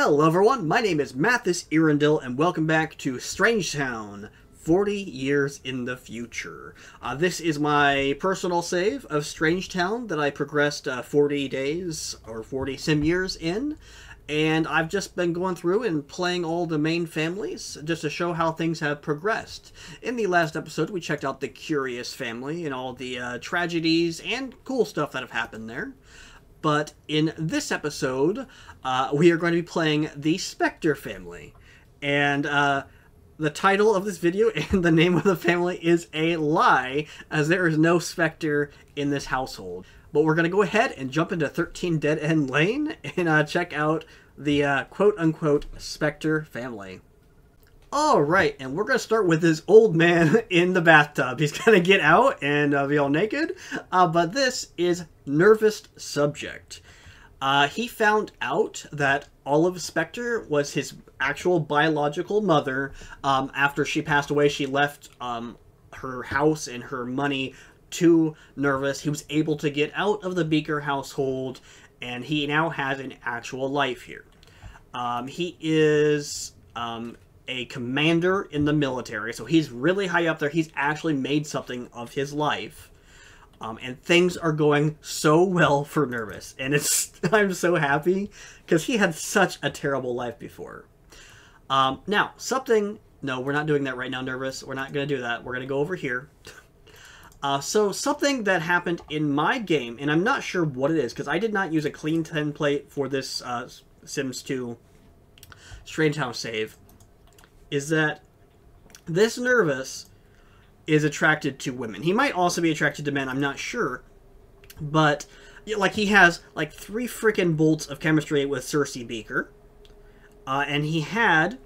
Hello everyone, my name is Mathis Irondil and welcome back to Strangetown, 40 years in the future. This is my personal save of Strangetown that I progressed 40 days or 40 sim years in. And I've just been going through and playing all the main families just to show how things have progressed. In the last episode, we checked out the Curious family and all the tragedies and cool stuff that have happened there. But in this episode, we are going to be playing the Specter family. And the title of this video and the name of the family is a lie, as there is no Specter in this household. But we're going to go ahead and jump into 13 Dead End Lane and check out the quote-unquote Specter family. Alright, and we're going to start with this old man in the bathtub. He's going to get out and be all naked. But this is Nervous Subject. He found out that Olive Specter was his actual biological mother. After she passed away, she left her house and her money to Nervous. He was able to get out of the Beaker household, and he now has an actual life here. He is a commander in the military, so he's really high up there. He's actually made something of his life. And things are going so well for Nervous, and I'm so happy because he had such a terrible life before. No, we're not doing that right now, Nervous. We're not going to do that. We're going to go over here. So something that happened in my game, and I'm not sure what it is because I did not use a clean template for this Sims 2 Strangetown save, is that this Nervous is attracted to women. He might also be attracted to men, I'm not sure. But, like, he has, like, 3 freaking bolts of chemistry with Cersei Beaker. And he had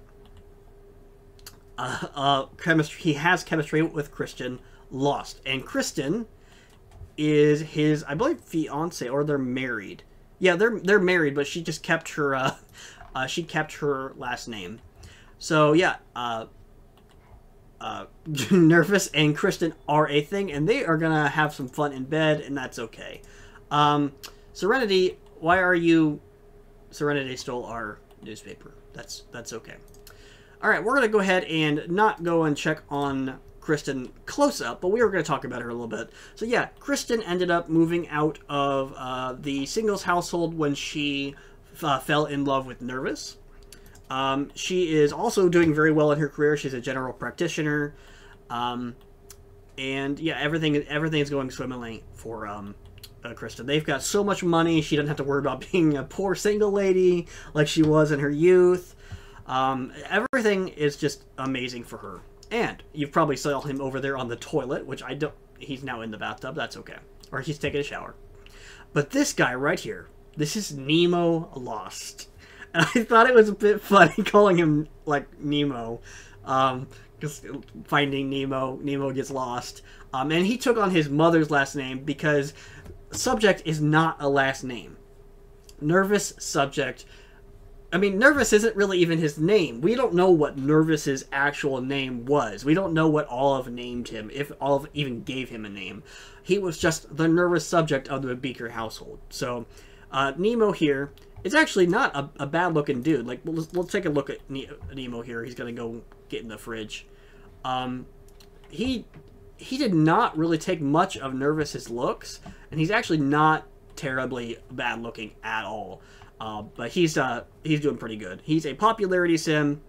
chemistry with Kristen Lost. And Kristen is his, I believe, fiance, or they're married. Yeah, they're married, but she just kept her, she kept her last name. So, yeah, Nervous and Kristen are a thing, and they are gonna have some fun in bed, and that's okay. Serenity, why are you... Serenity stole our newspaper. That's okay. Alright, we're gonna go ahead and not go and check on Kristen close up, but we were gonna talk about her a little bit. So yeah, Kristen ended up moving out of the singles household when she fell in love with Nervous. She is also doing very well in her career. She's a general practitioner. And yeah, everything is going swimmingly for Kristen. They've got so much money, she doesn't have to worry about being a poor single lady like she was in her youth. Everything is just amazing for her. And you've probably saw him over there on the toilet, which I don't... He's now in the bathtub. That's okay. Or he's taking a shower. But this guy right here, this is Nemo Lost. And I thought it was a bit funny calling him, like, Nemo. Because finding Nemo gets lost. And he took on his mother's last name because Subject is not a last name. Nervous Subject. I mean, Nervous isn't really even his name. We don't know what Nervous's actual name was. We don't know what Olive named him, if Olive even gave him a name. He was just the Nervous Subject of the Beaker household. So, Nemo here... It's actually not a bad-looking dude. Like, let's take a look at Nemo here. He's gonna go get in the fridge. He did not really take much of Nervous's looks, and he's actually not terribly bad-looking at all. But he's doing pretty good. He's a popularity sim.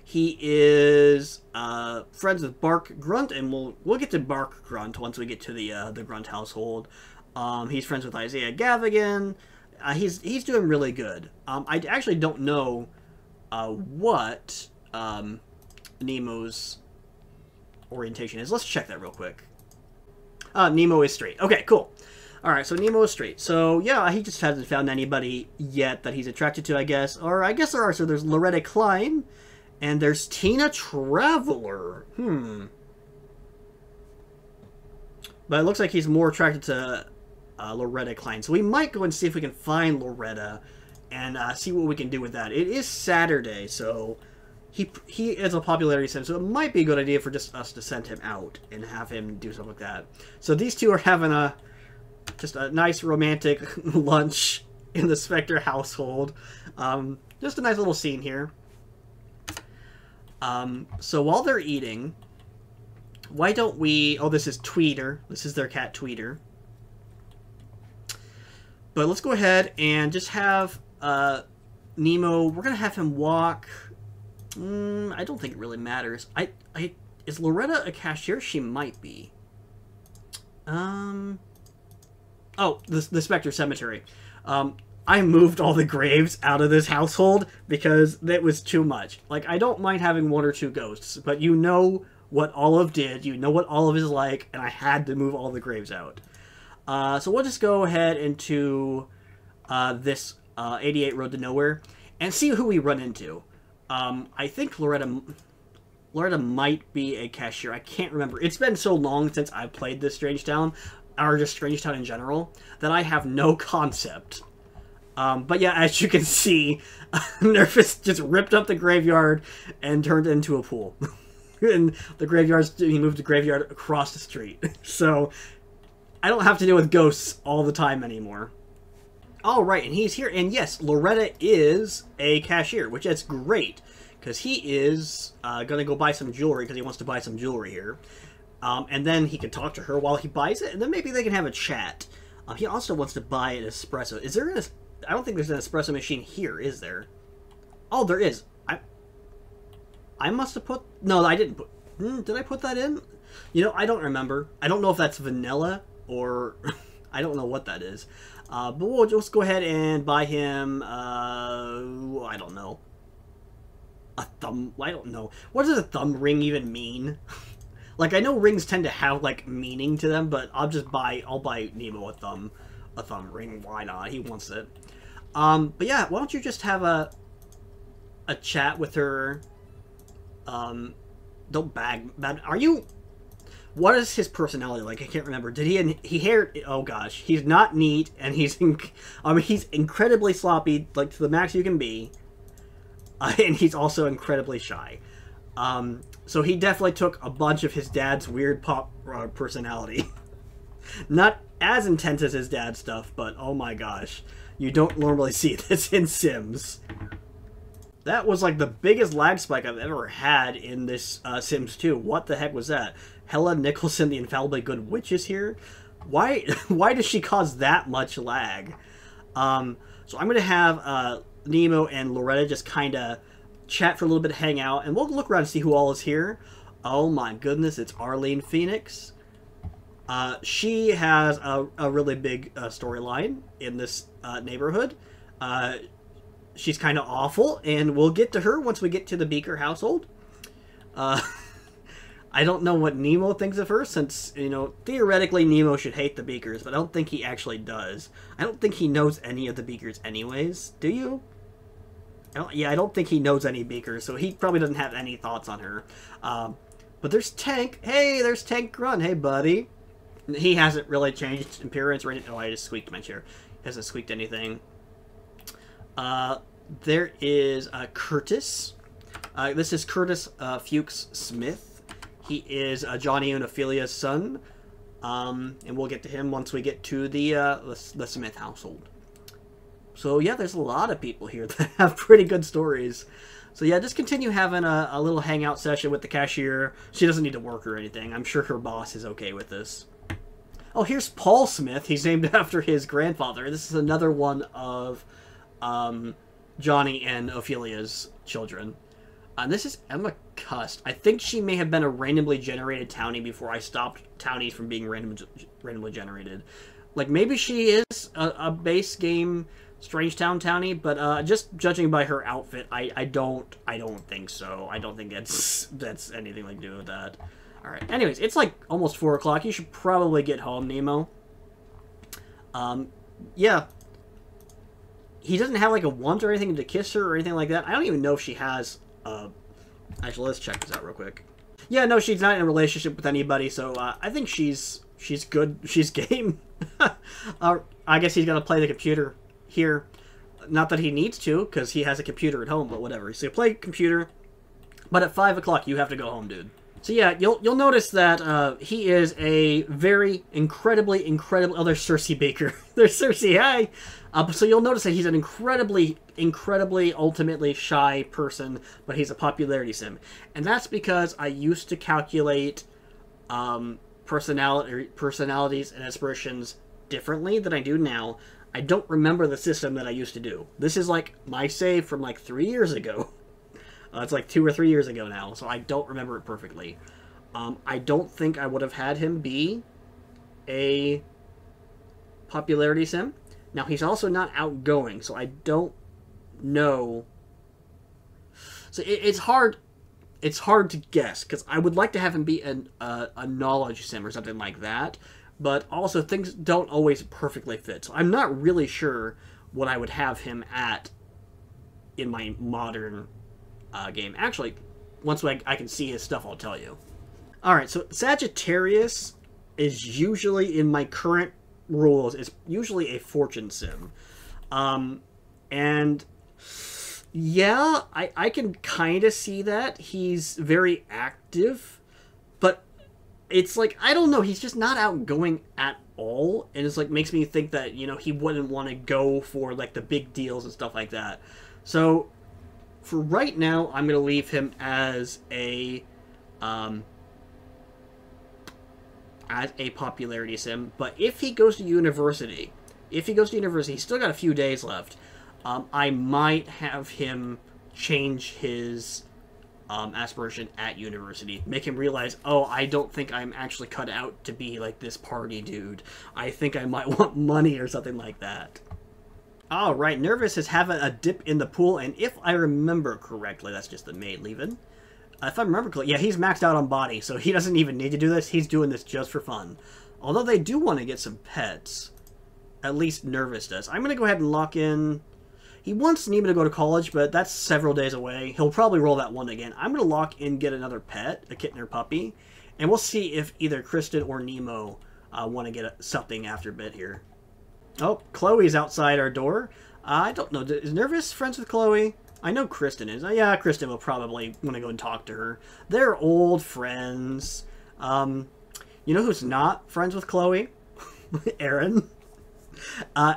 He is friends with Bark Grunt, and we'll get to Bark Grunt once we get to the Grunt household. He's friends with Isaiah Gavigan. He's doing really good. I actually don't know what Nemo's orientation is. Let's check that real quick. Nemo is straight. Okay, cool. Alright, so Nemo is straight. So, yeah, he just hasn't found anybody yet that he's attracted to, I guess. Or I guess there are. So there's Loretta Klein, and there's Tina Traveler. But it looks like he's more attracted to... Loretta Klein. So we might go and see if we can find Loretta and see what we can do with that. It is Saturday, so he is a popularity sim, so it might be a good idea for just us to send him out and have him do something like that. So these two are having just a nice romantic lunch in the Specter household. just a nice little scene here. So while they're eating, why don't we... Oh, this is Tweeter. This is their cat, Tweeter. But let's go ahead and just have Nemo... We're going to have him walk... I don't think it really matters. Is Loretta a cashier? She might be. Oh, the Specter Cemetery. I moved all the graves out of this household because it was too much. Like, I don't mind having 1 or 2 ghosts, but you know what Olive did, you know what Olive is like, and I had to move all the graves out. So we'll just go ahead into this 88 Road to Nowhere and see who we run into. I think Loretta might be a cashier. I can't remember. It's been so long since I've played this Strangetown, or just Strangetown in general, that I have no concept. But yeah, as you can see, Nervous just ripped up the graveyard and turned it into a pool. And he moved the graveyard across the street. So, I don't have to deal with ghosts all the time anymore. Alright, and he's here. And yes, Loretta is a cashier, which is great. Because he is going to go buy some jewelry, because he wants to buy some jewelry here. And then he can talk to her while he buys it, and then maybe they can have a chat. He also wants to buy an espresso. Is there I don't think there's an espresso machine here, is there? Oh, there is. I must have put... No, I didn't put... did I put that in? You know, I don't remember. I don't know if that's vanilla or... I don't know what that is. But we'll just go ahead and buy him... I don't know. A thumb... I don't know. What does a thumb ring even mean? Like, I know rings tend to have, like, meaning to them, but I'll buy Nemo a thumb ring. Why not? He wants it. But yeah, why don't you just have a chat with her? Don't bag... Are you... What is his personality like? I can't remember. Did he oh gosh. He's not neat, and he's he's incredibly sloppy, like, to the max you can be. And he's also incredibly shy. So he definitely took a bunch of his dad's weird pop personality. Not as intense as his dad's stuff, but oh my gosh. You don't normally see this in Sims. That was like the biggest lag spike I've ever had in this Sims 2. What the heck was that? Hella Nicholson, the infallibly good witch, is here? Why does she cause that much lag? So I'm going to have Nemo and Loretta just kind of chat for a little bit, hang out, and we'll look around and see who all is here. Oh my goodness, it's Arlene Phoenix. She has a really big storyline in this neighborhood. She's kind of awful, and we'll get to her once we get to the Beaker household. I don't know what Nemo thinks of her, since, you know, theoretically Nemo should hate the Beakers, but I don't think he actually does. I don't think he knows any of the Beakers anyways. Do you? I don't think he knows any Beakers, so he probably doesn't have any thoughts on her. But there's Tank. Hey, there's Tank Grunt. Hey, buddy. He hasn't really changed appearance or anything. Oh, I just squeaked my chair. He hasn't squeaked anything. There is Curtis. This is Curtis Fuchs Smith. He is Johnny and Ophelia's son. And we'll get to him once we get to the Smith household. So yeah, there's a lot of people here that have pretty good stories. So yeah, just continue having a little hangout session with the cashier. She doesn't need to work or anything. I'm sure her boss is okay with this. Oh, here's Paul Smith. He's named after his grandfather. This is another one of Johnny and Ophelia's children. And this is Emma Cust. I think she may have been a randomly generated townie before I stopped townies from being randomly generated. Like, maybe she is a base game Strangetown townie, but just judging by her outfit, I don't think so. I don't think that's anything like to do with that. Alright, anyways, it's like almost 4 o'clock. You should probably get home, Nemo. Yeah. He doesn't have like a want or anything to kiss her or anything like that. I don't even know if she has actually, let's check this out real quick. Yeah, no, she's not in a relationship with anybody, so I think she's good. She's game. I guess he's gonna play the computer here. Not that he needs to, because he has a computer at home, but whatever. So you play computer, but at 5 o'clock you have to go home, dude. So yeah, you'll notice that he is a very incredibly... Oh, there's Cersei Baker. There's Cersei, hi! So you'll notice that he's an incredibly incredibly, ultimately shy person, but he's a popularity sim. And that's because I used to calculate personalities and aspirations differently than I do now. I don't remember the system that I used to do. This is like my save from like 3 years ago. It's like 2 or 3 years ago now, so I don't remember it perfectly. I don't think I would have had him be a popularity sim. Now, he's also not outgoing, so I don't know. So it's hard. It's hard to guess, because I would like to have him be a knowledge sim or something like that, but also things don't always perfectly fit. So I'm not really sure what I would have him at in my modern game. Actually, once I can see his stuff, I'll tell you. Alright, so Sagittarius is usually, in my current rules, is usually a fortune sim. And yeah, I can kind of see that. He's very active, but it's like, I don't know, he's just not outgoing at all, and it's like, makes me think that, you know, he wouldn't want to go for like the big deals and stuff like that. So for right now, I'm going to leave him as a popularity sim. But if he goes to university, he's still got a few days left. I might have him change his aspiration at university. Make him realize, oh, I don't think I'm actually cut out to be like this party dude. I think I might want money or something like that. Alright, Nervous is having a dip in the pool, and if I remember correctly, that's just the maid leaving. If I remember correctly, yeah, he's maxed out on body, so he doesn't even need to do this. He's doing this just for fun. Although they do want to get some pets. At least Nervous does. I'm going to go ahead and lock in. He wants Nemo to go to college, but that's several days away. He'll probably roll that one again. I'm going to lock in, get another pet, a kitten or puppy, and we'll see if either Kristen or Nemo want to get something after a bit here. Oh, Chloe's outside our door. I don't know. Is Nervous friends with Chloe? I know Kristen is. Yeah, Kristen will probably want to go and talk to her. They're old friends. You know who's not friends with Chloe? Aaron.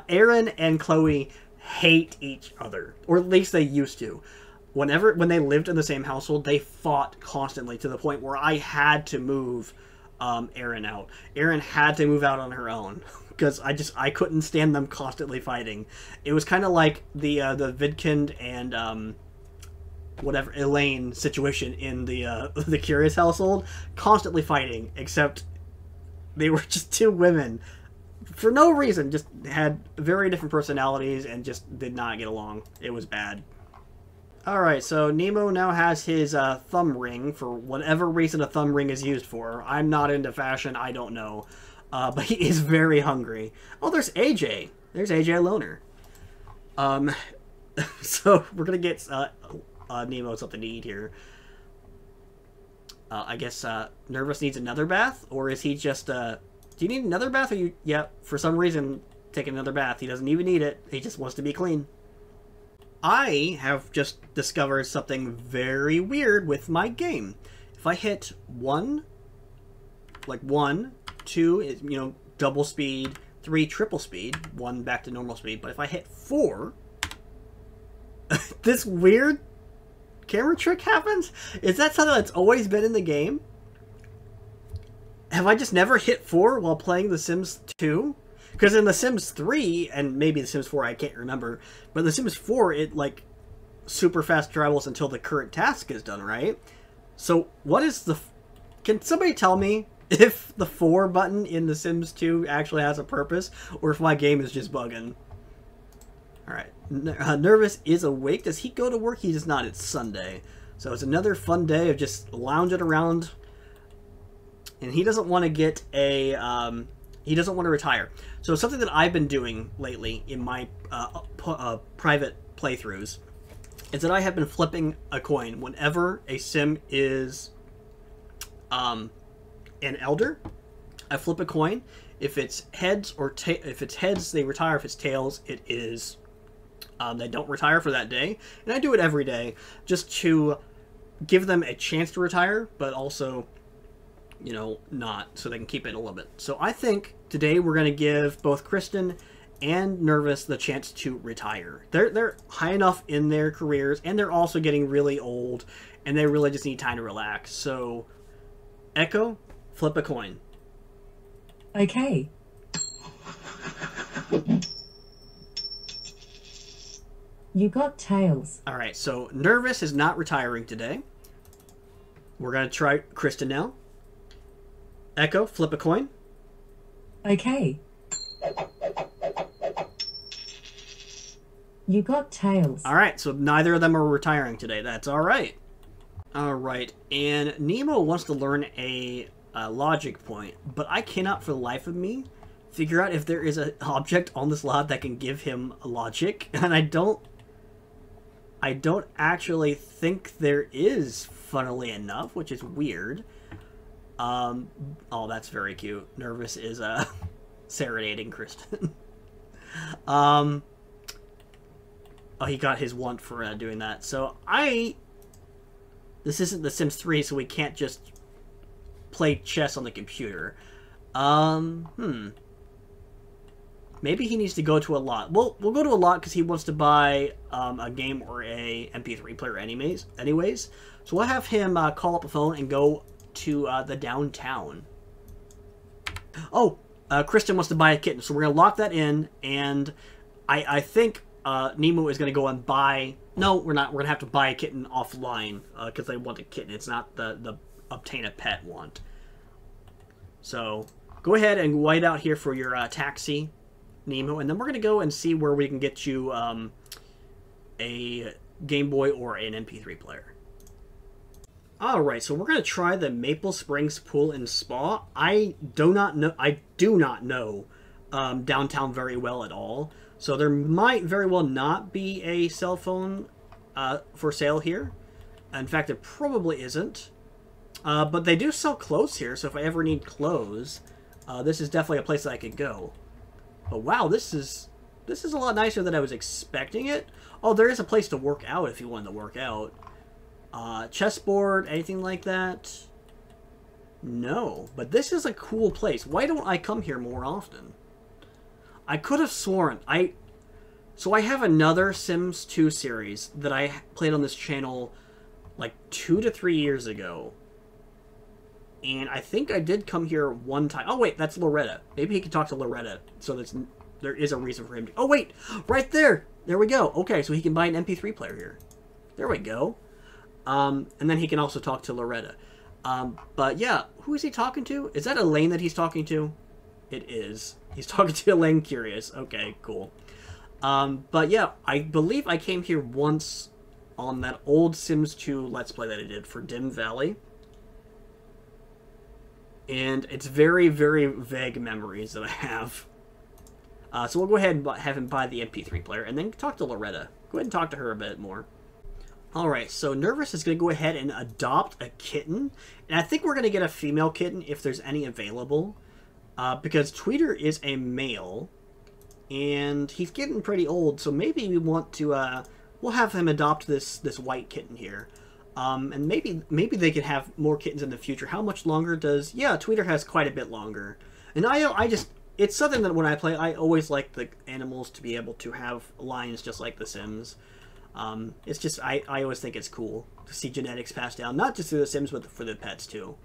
Aaron and Chloe hate each other. Or at least they used to. When they lived in the same household, they fought constantly to the point where I had to move Aaron out. Aaron had to move out on her own. Because I couldn't stand them constantly fighting. It was kind of like the Vidkind and whatever Elaine situation in the Curious household, constantly fighting. Except they were just two women for no reason, just had very different personalities and just did not get along. It was bad. All right, so Nemo now has his thumb ring for whatever reason a thumb ring is used for. I'm not into fashion. I don't know. But he is very hungry. Oh, there's AJ. There's AJ Loner. So we're gonna get Nemo something to eat here. I guess Nervous needs another bath, or is he just do you need another bath? Or you? Yeah, for some reason taking another bath. He doesn't even need it. He just wants to be clean. I have just discovered something very weird with my game. If I hit 1, 2, you know, double speed, 3, triple speed, 1 back to normal speed. But if I hit 4, this weird camera trick happens? Is that something that's always been in the game? Have I just never hit 4 while playing The Sims 2? Because in The Sims 3, and maybe The Sims 4, I can't remember, but The Sims 4, it, like, super fast travels until the current task is done, right? So, what is the... Can somebody tell me if the 4 button in The Sims 2 actually has a purpose, or if my game is just bugging? Alright. Nervous is awake. Does he go to work? He does not. It's Sunday. So it's another fun day of just lounging around. And he doesn't want to get a... he doesn't want to retire. So something that I've been doing lately in my private playthroughs is that I have been flipping a coin whenever a sim is an elder. I flip a coin. If it's heads or if it's heads, they retire. If it's tails, it is they don't retire for that day. And I do it every day just to give them a chance to retire, but also, you know, not, so they can keep it a little bit. So I think today we're going to give both Kristen and Nervous the chance to retire. They're high enough in their careers, and they're also getting really old, and they really just need time to relax. So, Echo, flip a coin. Okay. You got tails. Alright, so Nervous is not retiring today. We're going to try Kristen now. Echo, flip a coin. Okay. You got tails. Alright, so neither of them are retiring today. That's alright. Alright, and Nemo wants to learn a logic point, but I cannot for the life of me figure out if there is an object on this lot that can give him logic, and I don't actually think there is, funnily enough, which is weird. Oh, that's very cute. Nervous is serenading Kristen. Oh, he got his want for doing that. So this isn't The Sims 3, so we can't just play chess on the computer. Maybe he needs to go to a lot. We'll go to a lot because he wants to buy a game or a MP3 player anyways. So we'll have him call up a phone and go to the downtown. Oh, Kristen wants to buy a kitten, so we're going to lock that in, and I think Nemo is going to go and buy... No, we're not. We're going to have to buy a kitten offline because they want a kitten. It's not the obtain a pet want. So go ahead and wait out here for your taxi, Nemo, and then we're going to go and see where we can get you a Game Boy or an MP3 player. Alright, so we're going to try the Maple Springs Pool and Spa. I do not know downtown very well at all, so there might very well not be a cell phone for sale here. In fact, there probably isn't. But they do sell clothes here, so if I ever need clothes, this is definitely a place that I could go. But wow, this is a lot nicer than I was expecting it. Oh, there is a place to work out if you wanted to work out. Chessboard, anything like that? No, but this is a cool place. Why don't I come here more often? I could have sworn So I have another Sims 2 series that I played on this channel like 2 to 3 years ago. And I think I did come here one time. Oh, wait, that's Loretta. Maybe he can talk to Loretta. So there is a reason for him to... Oh, wait! Right there! There we go. Okay, so he can buy an MP3 player here. There we go. And then he can also talk to Loretta. But yeah, who is he talking to? Is that Elaine that he's talking to? It is. He's talking to Elaine Curious. Okay, cool. But yeah, I believe I came here once on that old Sims 2 Let's Play that I did for Dim Valley. And it's very, very vague memories that I have. So we'll go ahead and have him buy the MP3 player and then talk to Loretta. Go ahead and talk to her a bit more. Alright, so Nervous is going to go ahead and adopt a kitten. And I think we're going to get a female kitten if there's any available. Because Tweeter is a male. And he's getting pretty old, so maybe we want to... we'll have him adopt this white kitten here. And maybe they can have more kittens in the future. How much longer does... Yeah, Tweeter has quite a bit longer. And I just... It's something that when I play, I always like the animals to be able to have lines just like The Sims. It's just, I always think it's cool to see genetics passed down, not just through The Sims, but for the pets too.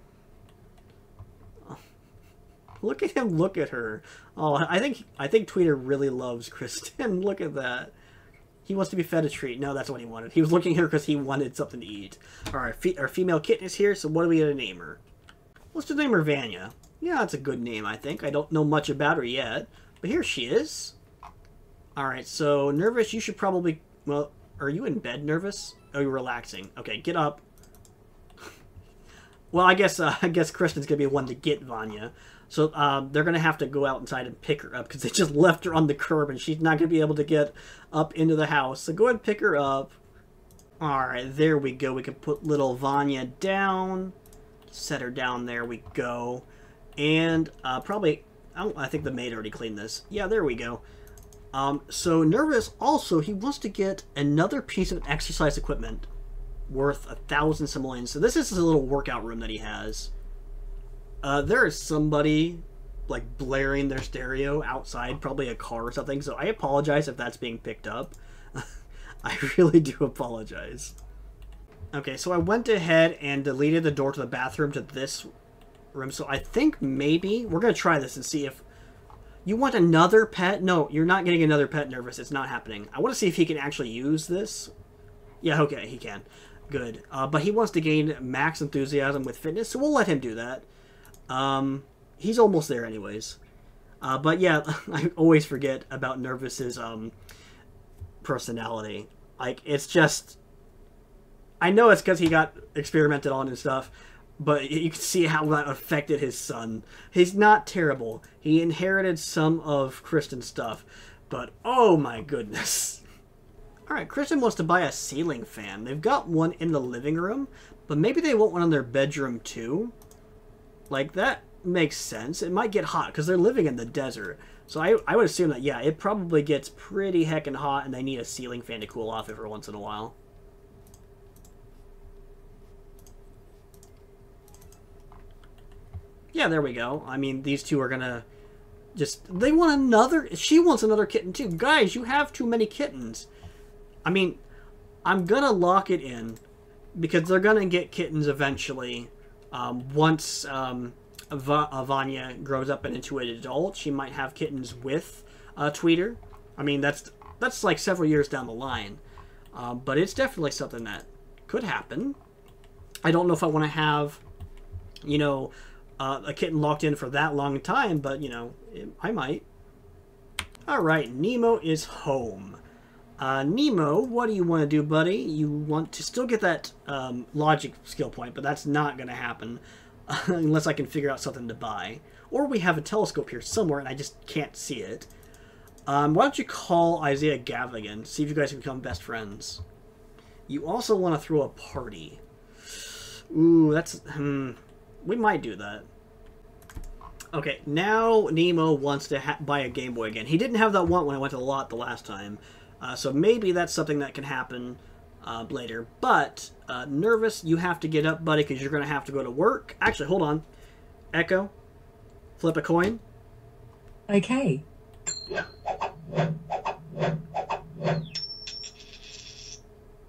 Oh, look at him, look at her. Oh, I think Tweeter really loves Kristen. Look at that. He wants to be fed a treat. No, that's what he wanted. He was looking at her because he wanted something to eat. Alright, our female kitten is here, so what are we going to name her? Let's just name her Vanya. Yeah, that's a good name, I think. I don't know much about her yet, but here she is. Alright, so Nervous, you should probably... Well, are you in bed, Nervous? Oh, you're relaxing. Okay, get up. Well, I guess Kristen's going to be one to get Vanya. So they're going to have to go out inside and pick her up because they just left her on the curb and she's not going to be able to get up into the house. So go ahead and pick her up. Alright, there we go. We can put little Vanya down. Set her down. There we go. And probably... I think the maid already cleaned this. Yeah, there we go. So Nervous also, he wants to get another piece of exercise equipment worth 1,000 simoleons. So this is a little workout room that he has. There is somebody like blaring their stereo outside, probably a car or something. So I apologize if that's being picked up. I really do apologize. Okay, so I went ahead and deleted the door to the bathroom to this room. So I think maybe we're gonna try this and see if you want another pet. No, you're not getting another pet, Nervous. It's not happening. I want to see if he can actually use this. Yeah, okay, he can. Good. But he wants to gain max enthusiasm with fitness, so we'll let him do that. He's almost there anyways. But yeah, I always forget about Nervous's personality. Like, it's just... I know it's because he got experimented on and stuff, but you can see how that affected his son. He's not terrible. He inherited some of Kristen's stuff, but oh my goodness. Alright, Kristen wants to buy a ceiling fan. They've got one in the living room, but maybe they want one in their bedroom too. Like, that makes sense. It might get hot because they're living in the desert. So I would assume that, yeah, it probably gets pretty heckin' hot and they need a ceiling fan to cool off every once in a while. Yeah, there we go. I mean, these two are gonna just... They want another... She wants another kitten too. Guys, you have too many kittens. I mean, I'm gonna lock it in because they're gonna get kittens eventually. Once Vanya grows up and into an adult, she might have kittens with Tweeter. I mean, that's like several years down the line. But it's definitely something that could happen. I don't know if I want to have, you know... a kitten locked in for that long time, but, you know, I might. Alright, Nemo is home. Nemo, what do you want to do, buddy? You want to still get that logic skill point, but that's not going to happen unless I can figure out something to buy. Or we have a telescope here somewhere and I just can't see it. Why don't you call Isaiah Gavigan, see if you guys can become best friends. You also want to throw a party. Ooh, that's... we might do that. Okay, now Nemo wants to buy a Game Boy again. He didn't have that one when I went to the lot the last time. So maybe that's something that can happen later. But, Nervous, you have to get up, buddy, because you're going to have to go to work. Actually, hold on. Echo, flip a coin. Okay.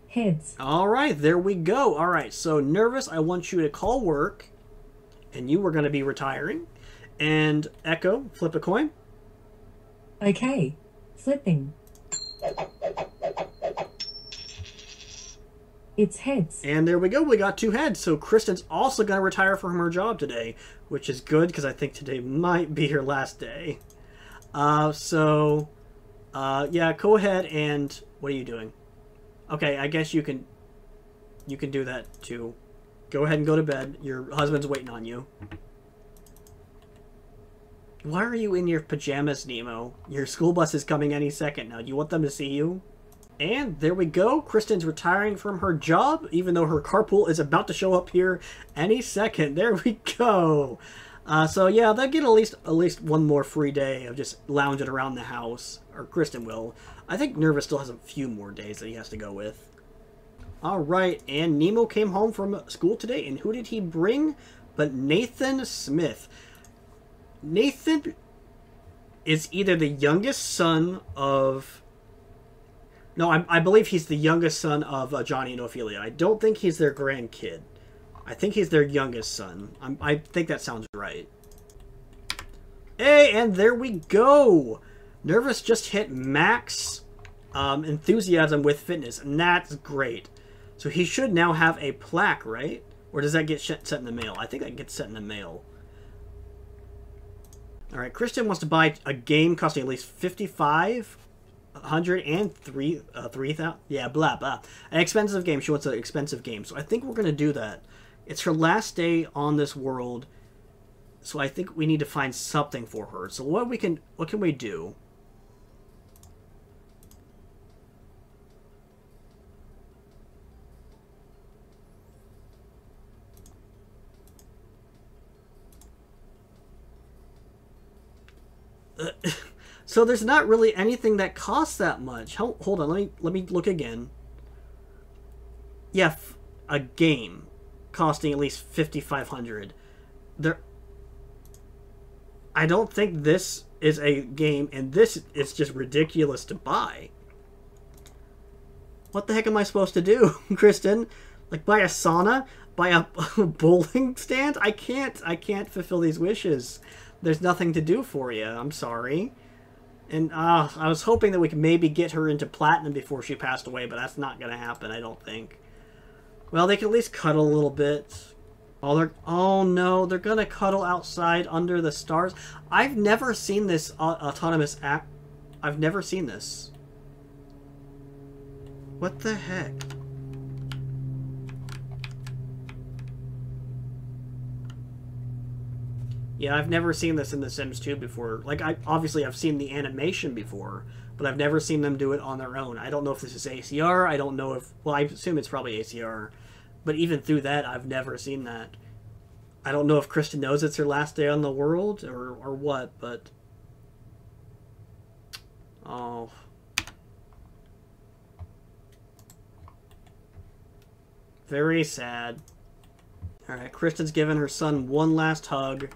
Heads. Alright, there we go. Alright, so Nervous, I want you to call work. And you were going to be retiring. And Echo, flip a coin. Okay. Flipping. It's heads. And there we go. We got 2 heads. So Kristen's also going to retire from her job today, which is good because I think today might be her last day. Yeah, go ahead and... What are you doing? Okay, I guess you can do that too. Go ahead and go to bed. Your husband's waiting on you. Why are you in your pajamas, Nemo? Your school bus is coming any second now. Do you want them to see you? And there we go. Kristen's retiring from her job, even though her carpool is about to show up here any second. There we go. So yeah, they'll get at least one more free day of just lounging around the house. Or Kristen will. I think Nervous still has a few more days that he has to go with. Alright, and Nemo came home from school today, and who did he bring? But Nathan Smith. Nathan is either the youngest son of... No, I believe he's the youngest son of Johnny and Ophelia. I don't think he's their grandkid. I think he's their youngest son. I think that sounds right. Hey, and there we go! Nervous just hit max enthusiasm with fitness, and that's great. So he should now have a plaque, right? Or does that get set in the mail? I think that gets set in the mail. Alright, Kristen wants to buy a game costing at least $5,500 and $3,000. Yeah, blah, blah. An expensive game. She wants an expensive game. So I think we're going to do that. It's her last day on this world. So I think we need to find something for her. So what can we do? So there's not really anything that costs that much. Hold on, let me look again. Yeah, a game costing at least $5,500. I don't think this is a game, and this is just ridiculous to buy. What the heck am I supposed to do, Kristen? Like, buy a sauna? Buy a bowling stand? I can't fulfill these wishes. There's nothing to do for you. I'm sorry. And I was hoping that we could maybe get her into platinum before she passed away, but that's not going to happen, I don't think. Well, they can at least cuddle a little bit. Oh no, they're going to cuddle outside under the stars. I've never seen this autonomous app. I've never seen this. What the heck? Yeah, I've never seen this in The Sims 2 before. Like, obviously I've seen the animation before, but I've never seen them do it on their own. I don't know if this is ACR. I don't know if... Well, I assume it's probably ACR. But even through that, I've never seen that. I don't know if Kristen knows it's her last day on the world or what, but... Oh... Very sad. Alright, Kristen's giving her son one last hug.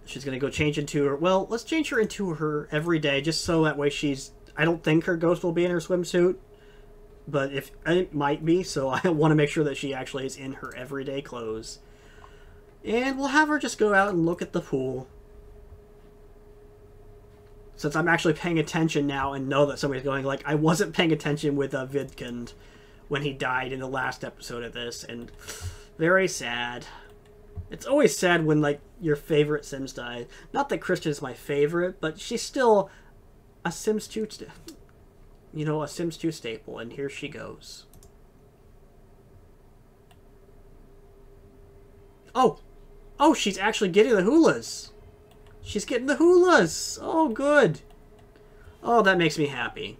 She's going to go change into her... Well, let's change her into her every day, just so that way she's... I don't think her ghost will be in her swimsuit, but if it might be, so I want to make sure that she actually is in her everyday clothes. And we'll have her just go out and look at the pool. Since I'm actually paying attention now and know that somebody's going, like, I wasn't paying attention with Vidkund when he died in the last episode of this, and very sad. It's always sad when, like, your favorite Sims die. Not that Christian is my favorite, but she's still a Sims 2, you know, a Sims 2 staple, and here she goes. Oh! Oh, she's actually getting the hulas! She's getting the hulas! Oh, good! Oh, that makes me happy.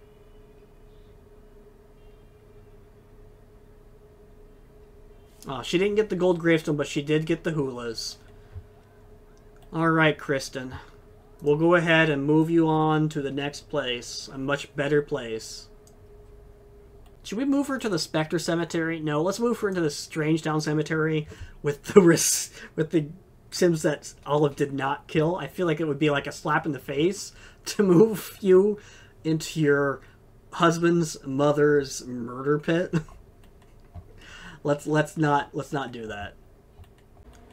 Oh, she didn't get the gold gravestone, but she did get the hulas. Alright, Kristen. We'll go ahead and move you on to the next place. A much better place. Should we move her to the Specter Cemetery? No, let's move her into the Strangetown Cemetery with the Sims that Olive did not kill. I feel like it would be like a slap in the face to move you into your husband's mother's murder pit. Let's not do that.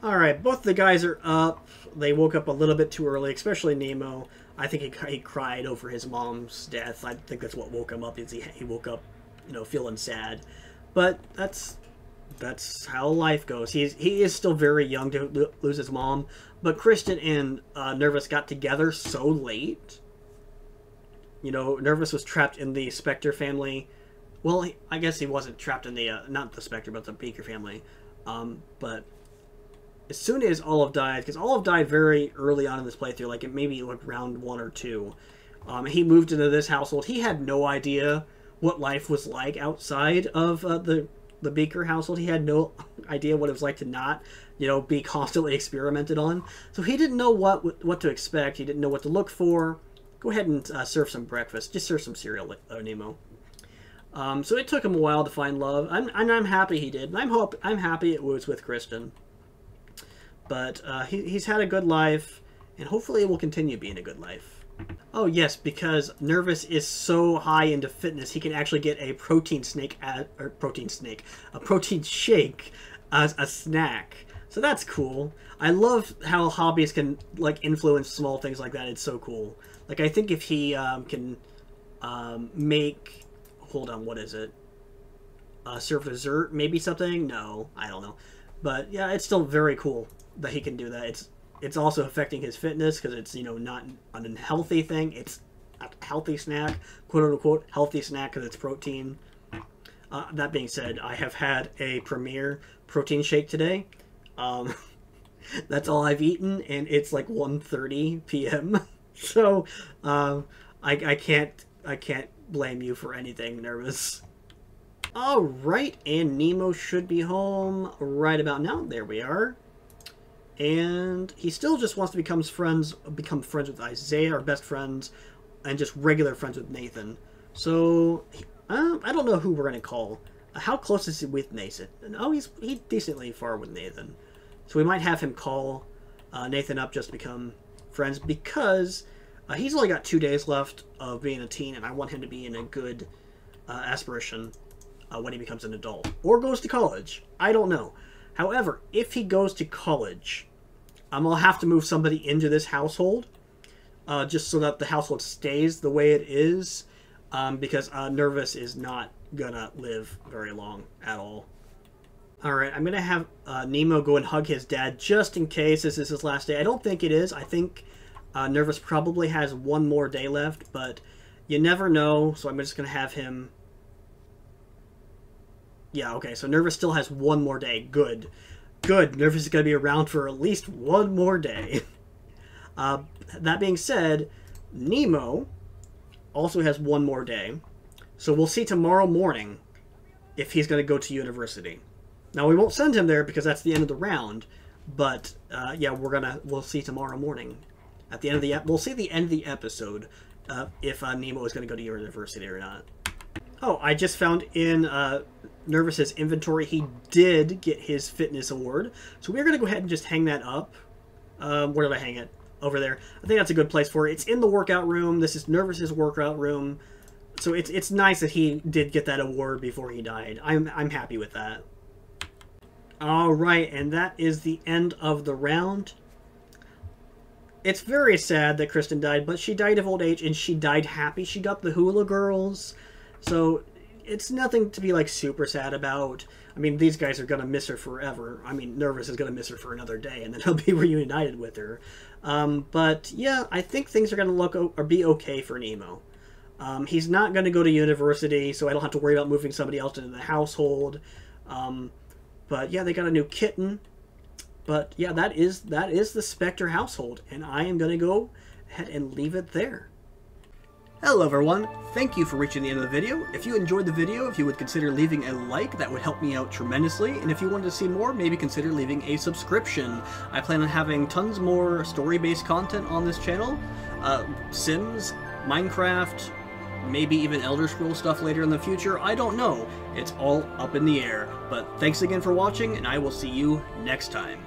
All right, both the guys are up. They woke up a little bit too early, especially Nemo. I think he cried over his mom's death. I think that's what woke him up. Is he woke up, you know, feeling sad. But that's how life goes. He is still very young to lose his mom. But Kristen and Nervous got together so late. You know, Nervous was trapped in the Specter family. Well, I guess he wasn't trapped in the, not the Specter, but the Beaker family. But as soon as Olive died, because Olive died very early on in this playthrough, like maybe like round 1 or 2, he moved into this household. He had no idea what life was like outside of the Beaker household. He had no idea what it was like to not, you know, be constantly experimented on. So he didn't know what to expect. He didn't know what to look for. Go ahead and serve some breakfast. Just serve some cereal, Nemo. So it took him a while to find love. I'm happy he did. And I'm happy it was with Kristen. But he's had a good life, and hopefully it will continue being a good life. Oh yes, because Nervous is so high into fitness, he can actually get a protein shake as a snack. So that's cool. I love how hobbies can like influence small things like that. It's so cool. Like I think if he can make, hold on, what is it? Serve dessert, maybe something? No, I don't know. But yeah, it's still very cool that he can do that. It's also affecting his fitness because it's, you know, not an unhealthy thing. It's a healthy snack, quote unquote healthy snack because it's protein. That being said, I have had a Premier protein shake today. That's all I've eaten, and it's like 1:30 p.m. So I can't blame you for anything, Nervous. All right, and Nemo should be home right about now. There we are. And he still just wants to become friends with Isaiah, our best friends, and just regular friends with Nathan. So I don't know who we're gonna call. How close is he with Nathan? Oh, he's decently far with Nathan. So we might have him call Nathan up just to become friends because he's only got 2 days left of being a teen, and I want him to be in a good aspiration when he becomes an adult. Or goes to college. I don't know. However, if he goes to college, I'll have to move somebody into this household just so that the household stays the way it is, because Nervous is not gonna live very long at all. Alright, I'm gonna have Nemo go and hug his dad just in case this is his last day. I don't think it is. I think Nervous probably has one more day left, but you never know, so I'm just gonna have him... Yeah, okay, so Nervous still has one more day. Good. Good, Nervous is gonna be around for at least one more day. That being said, Nemo also has one more day, so we'll see tomorrow morning if he's gonna go to university. Now, we won't send him there because that's the end of the round, but, yeah, we'll see tomorrow morning. At the end of the we'll see the end of the episode if Nemo is going to go to university or not. Oh, I just found in Nervous's inventory he did get his fitness award, so we're going to go ahead and just hang that up. Where did I hang it? Over there. I think that's a good place for it. It's in the workout room. This is Nervous's workout room, so it's nice that he did get that award before he died. I'm happy with that. Alright, and that is the end of the round. It's very sad that Kristen died, but she died of old age, and she died happy. She got the Hula Girls, so it's nothing to be, like, super sad about. I mean, these guys are gonna miss her forever. I mean, Nervous is gonna miss her for another day, and then he'll be reunited with her. But, yeah, I think things are gonna be okay for Nemo. He's not gonna go to university, so I don't have to worry about moving somebody else into the household. But yeah, they got a new kitten. But yeah, that is the Specter household, and I am going to go ahead and leave it there. Hello everyone, thank you for reaching the end of the video. If you enjoyed the video, if you would consider leaving a like, that would help me out tremendously. And if you wanted to see more, maybe consider leaving a subscription. I plan on having tons more story-based content on this channel. Sims, Minecraft, maybe even Elder Scrolls stuff later in the future. I don't know. It's all up in the air. But thanks again for watching, and I will see you next time.